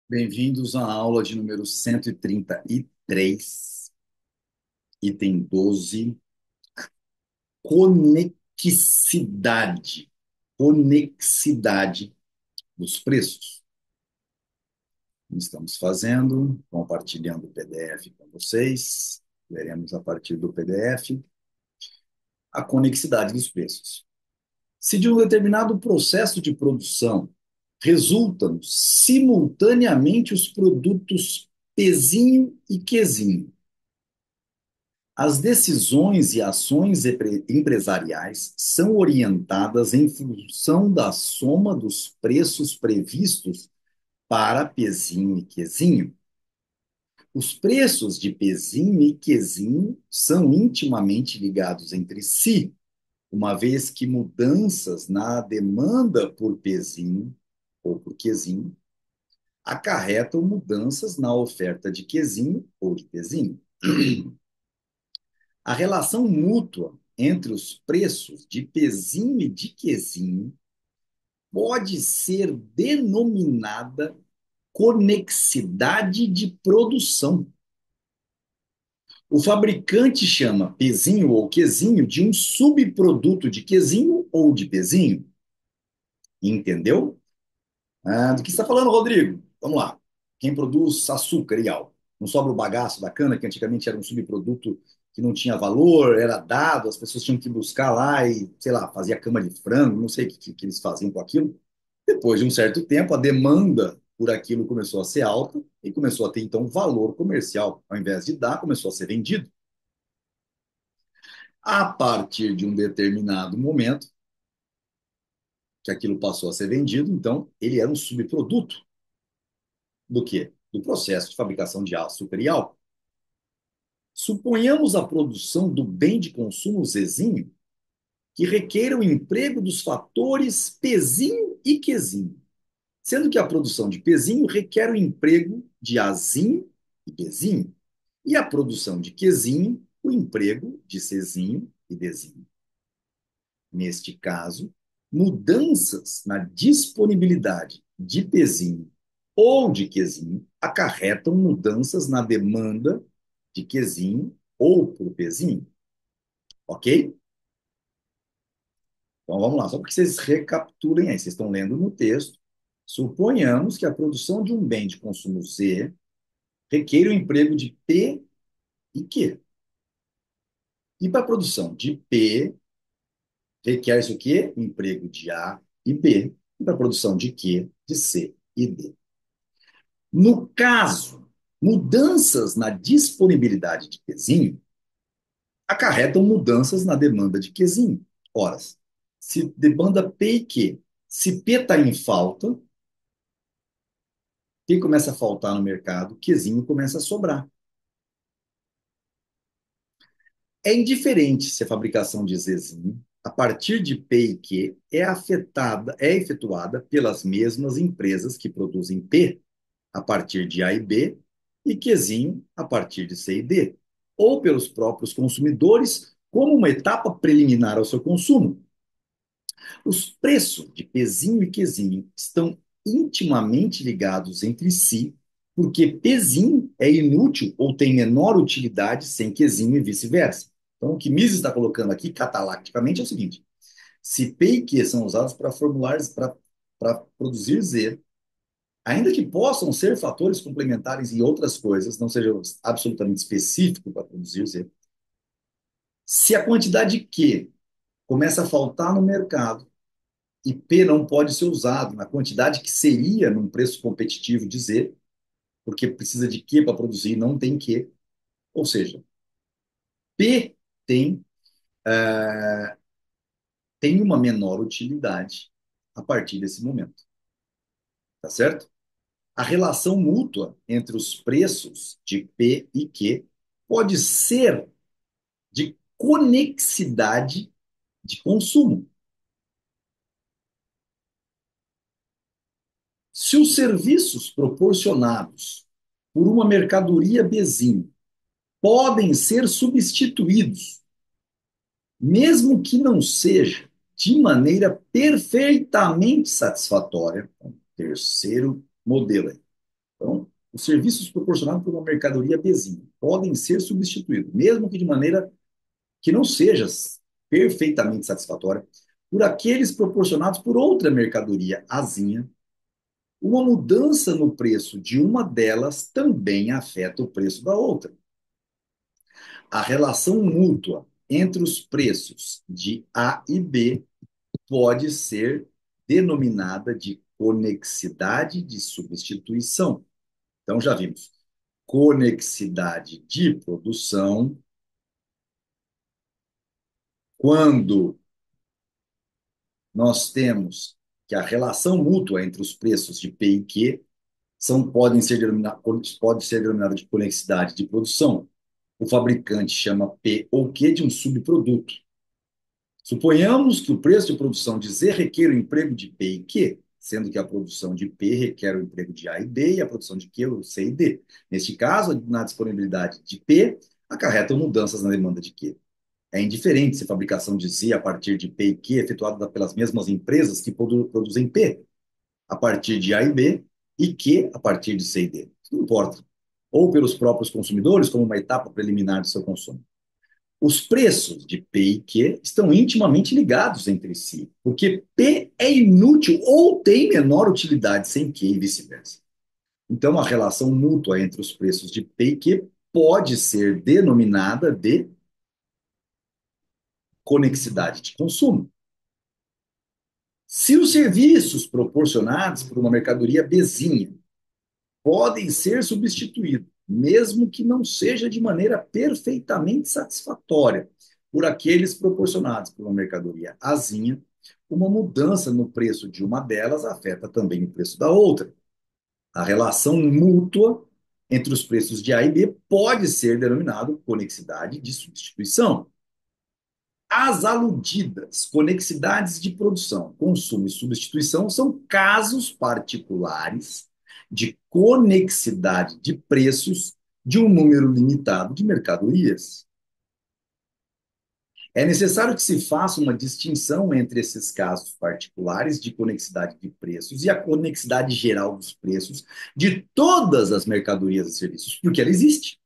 Bem-vindos à aula de número 133, item 12, conexidade. Conexidade dos preços. Estamos fazendo, compartilhando o PDF com vocês. Veremos a partir do PDF a conexidade dos preços. Se de um determinado processo de produção resultam simultaneamente os produtos pezinho e quesinho, as decisões e ações empresariais são orientadas em função da soma dos preços previstos para pezinho e quesinho. Os preços de pezinho e quesinho são intimamente ligados entre si, uma vez que mudanças na demanda por pezinho ou por quesinho acarretam mudanças na oferta de quesinho ou de pezinho. A relação mútua entre os preços de pezinho e de quesinho pode ser denominada conexidade de produção. O fabricante chama pezinho ou quesinho de um subproduto de quesinho ou de pezinho. Entendeu? Do que você está falando, Rodrigo? Vamos lá. Quem produz açúcar e álcool? Não sobra o bagaço da cana, que antigamente era um subproduto que não tinha valor, era dado, as pessoas tinham que buscar lá e, sei lá, fazia cama de frango, não sei o que eles faziam com aquilo. Depois de um certo tempo, a demanda por aquilo começou a ser alta e começou a ter, então, valor comercial. Ao invés de dar, começou a ser vendido. A partir de um determinado momento, que aquilo passou a ser vendido, então, ele era um subproduto do quê? Do processo de fabricação de açúcar e álcool. Suponhamos a produção do bem de consumo zezinho, que requer o emprego dos fatores pezinho e quesinho, sendo que a produção de pezinho requer o emprego de azinho e bezinho, e a produção de quesinho, o emprego de cezinho e dezinho. Neste caso, mudanças na disponibilidade de pezinho ou de quesinho acarretam mudanças na demanda de quesinho ou por pezinho. Ok? Então vamos lá, só para que vocês recapitulem aí. Vocês estão lendo no texto. Suponhamos que a produção de um bem de consumo Z requer o emprego de P e Q. E para a produção de P, requer-se o quê? O emprego de A e B. E para a produção de Q, de C e D. No caso, mudanças na disponibilidade de Qzinho acarretam mudanças na demanda de Qzinho. Ora, se demanda P e Q, se P está em falta, P começa a faltar no mercado, Qzinho começa a sobrar. É indiferente se a fabricação de Zzinho, a partir de P e Q, é efetuada pelas mesmas empresas que produzem P a partir de A e B e Qzinho a partir de C e D, ou pelos próprios consumidores como uma etapa preliminar ao seu consumo. Os preços de Pzinho e Qzinho estão intimamente ligados entre si, porque Pzinho é inútil ou tem menor utilidade sem Qzinho e vice-versa. Então, o que Mises está colocando aqui, catalacticamente, é o seguinte: se P e Q são usados para formular, para produzir Z, ainda que possam ser fatores complementares em outras coisas, não sejam absolutamente específicos para produzir Z, se a quantidade de Q começa a faltar no mercado e P não pode ser usado na quantidade que seria num preço competitivo de Z, porque precisa de Q para produzir e não tem Q, ou seja, P tem, tem uma menor utilidade a partir desse momento, tá certo? A relação mútua entre os preços de P e Q pode ser de conexidade de consumo. Se os serviços proporcionados por uma mercadoria bezinho podem ser substituídos, mesmo que não seja de maneira perfeitamente satisfatória, terceiro modelo aí, Então, os serviços proporcionados por uma mercadoria bezinha podem ser substituídos, mesmo que de maneira que não seja perfeitamente satisfatória, por aqueles proporcionados por outra mercadoria azinha. Uma mudança no preço de uma delas também afeta o preço da outra. A relação mútua entre os preços de A e B pode ser denominada de conexidade de substituição. Então, já vimos conexidade de produção, quando nós temos que a relação mútua entre os preços de P e Q pode ser denominada de conexidade de produção. O fabricante chama P ou Q de um subproduto. Suponhamos que o preço de produção de Z requer o emprego de P e Q, sendo que a produção de P requer o emprego de A e B e a produção de Q o C e D. Neste caso, na disponibilidade de P, acarretam mudanças na demanda de Q. É indiferente se a fabricação de Z a partir de P e Q é efetuada pelas mesmas empresas que produzem P a partir de A e B e Q a partir de C e D. Isso não importa. Ou pelos próprios consumidores, como uma etapa preliminar do seu consumo. Os preços de P e Q estão intimamente ligados entre si, porque P é inútil ou tem menor utilidade sem Q e vice-versa. Então, a relação mútua entre os preços de P e Q pode ser denominada de conexidade de consumo. Se os serviços proporcionados por uma mercadoria bezinha podem ser substituídos, mesmo que não seja de maneira perfeitamente satisfatória, por aqueles proporcionados por uma mercadoria azinha, uma mudança no preço de uma delas afeta também o preço da outra. A relação mútua entre os preços de A e B pode ser denominado conexidade de substituição. As aludidas conexidades de produção, consumo e substituição são casos particulares de conexidade de preços de um número limitado de mercadorias. É necessário que se faça uma distinção entre esses casos particulares de conexidade de preços e a conexidade geral dos preços de todas as mercadorias e serviços, porque ela existe.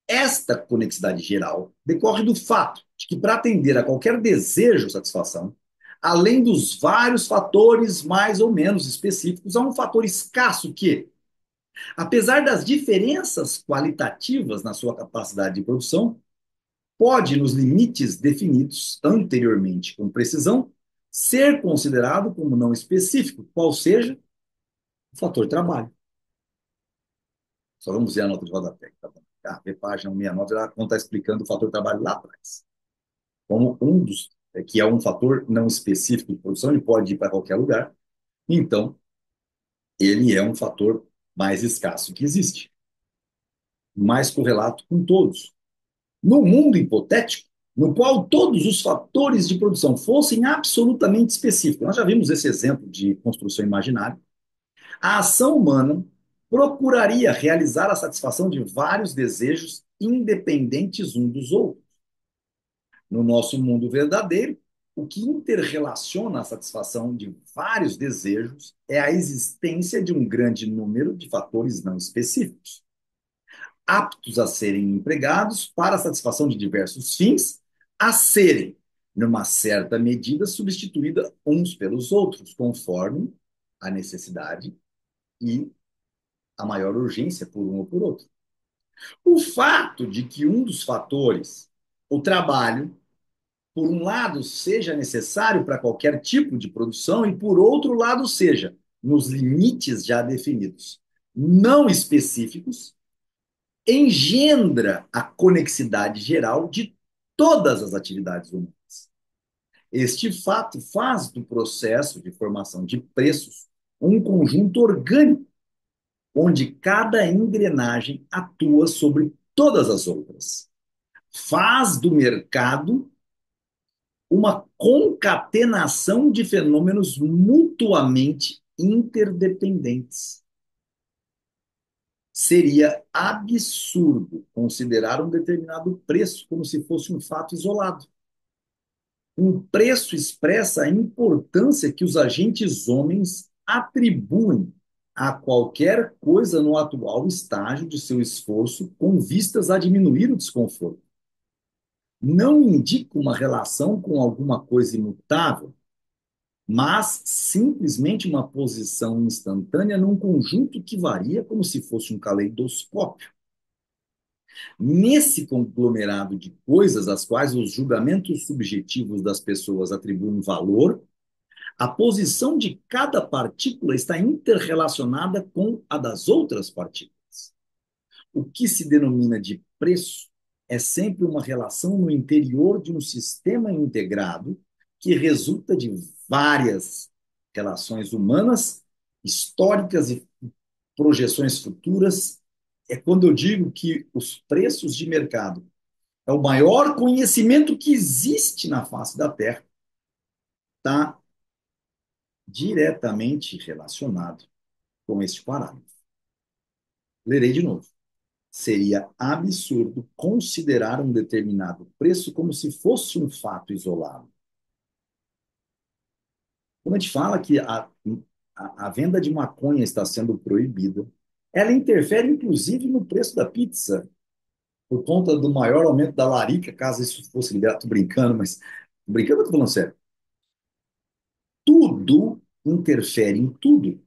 Esta conexidade geral decorre do fato de que, para atender a qualquer desejo ou satisfação, além dos vários fatores mais ou menos específicos, há um fator escasso que, apesar das diferenças qualitativas na sua capacidade de produção, pode, nos limites definidos anteriormente com precisão, ser considerado como não específico, qual seja o fator trabalho. Só vamos ver a nota de rodapé, tá bom? Ah, página 169, ela não está explicando o fator trabalho lá atrás. Como um dos, que é um fator não específico de produção, ele pode ir para qualquer lugar, então ele é um fator mais escasso que existe, mais correlato com todos. No mundo hipotético, no qual todos os fatores de produção fossem absolutamente específicos, nós já vimos esse exemplo de construção imaginária, a ação humana procuraria realizar a satisfação de vários desejos independentes um dos outros. No nosso mundo verdadeiro, o que interrelaciona a satisfação de vários desejos é a existência de um grande número de fatores não específicos, aptos a serem empregados para a satisfação de diversos fins, a serem, numa certa medida, substituídos uns pelos outros, conforme a necessidade e a maior urgência por um ou por outro. O fato de que um dos fatores, o trabalho, por um lado, seja necessário para qualquer tipo de produção e, por outro lado, seja, nos limites já definidos, não específicos, engendra a conexidade geral de todas as atividades humanas. Este fato faz do processo de formação de preços um conjunto orgânico, onde cada engrenagem atua sobre todas as outras. Faz do mercado uma concatenação de fenômenos mutuamente interdependentes. Seria absurdo considerar um determinado preço como se fosse um fato isolado. Um preço expressa a importância que os agentes homens atribuem a qualquer coisa no atual estágio de seu esforço com vistas a diminuir o desconforto. Não indica uma relação com alguma coisa imutável, mas simplesmente uma posição instantânea num conjunto que varia como se fosse um caleidoscópio. Nesse conglomerado de coisas às quais os julgamentos subjetivos das pessoas atribuem valor, a posição de cada partícula está interrelacionada com a das outras partículas. O que se denomina de preço é sempre uma relação no interior de um sistema integrado que resulta de várias relações humanas, históricas e projeções futuras. É quando eu digo que os preços de mercado é o maior conhecimento que existe na face da Terra, está diretamente relacionado com este parágrafo. Lerei de novo. Seria absurdo considerar um determinado preço como se fosse um fato isolado. Quando a gente fala que a venda de maconha está sendo proibida, ela interfere inclusive no preço da pizza, por conta do maior aumento da larica, caso isso fosse liberado. Estou brincando, mas brincando, estou falando sério. Tudo interfere em tudo.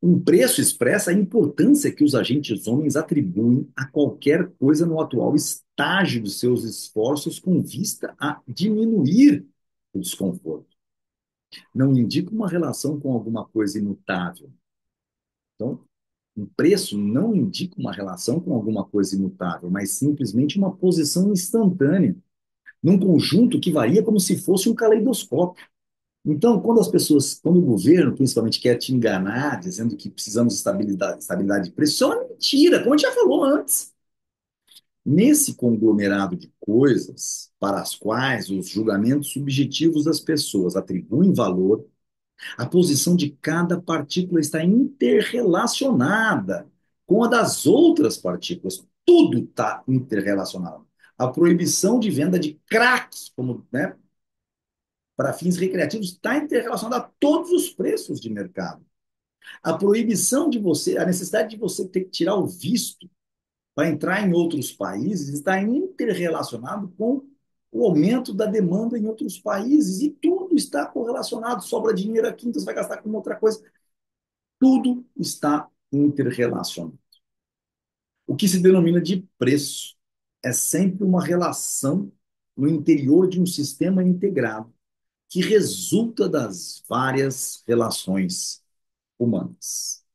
Um preço expressa a importância que os agentes homens atribuem a qualquer coisa no atual estágio de seus esforços com vista a diminuir o desconforto. Não indica uma relação com alguma coisa imutável. Então, um preço não indica uma relação com alguma coisa imutável, mas simplesmente uma posição instantânea, num conjunto que varia como se fosse um caleidoscópio. Então, quando as pessoas, quando o governo principalmente quer te enganar, dizendo que precisamos de estabilidade de preço, isso é uma mentira, como a gente já falou antes. Nesse conglomerado de coisas para as quais os julgamentos subjetivos das pessoas atribuem valor, a posição de cada partícula está interrelacionada com a das outras partículas. Tudo está interrelacionado. A proibição de venda de crack, como, né, para fins recreativos, está interrelacionada a todos os preços de mercado. A proibição de você, a necessidade de você ter que tirar o visto para entrar em outros países está interrelacionado com o aumento da demanda em outros países e tudo está correlacionado. Sobra dinheiro aqui, então você vai gastar com outra coisa. Tudo está interrelacionado. O que se denomina de preço é sempre uma relação no interior de um sistema integrado que resulta das várias relações humanas.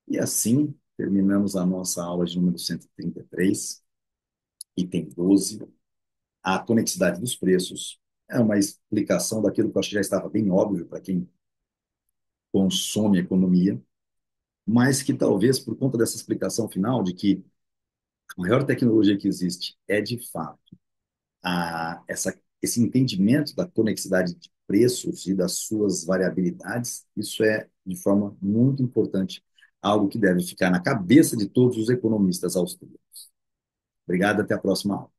E assim terminamos a nossa aula de número 133, item 12, a conexidade dos preços. É uma explicação daquilo que eu acho que já estava bem óbvio para quem consome economia, mas que talvez por conta dessa explicação final de que a maior tecnologia que existe é de fato esse entendimento da conexidade de preços e das suas variabilidades, isso é, de forma muito importante, algo que deve ficar na cabeça de todos os economistas austríacos. Obrigado, até a próxima aula.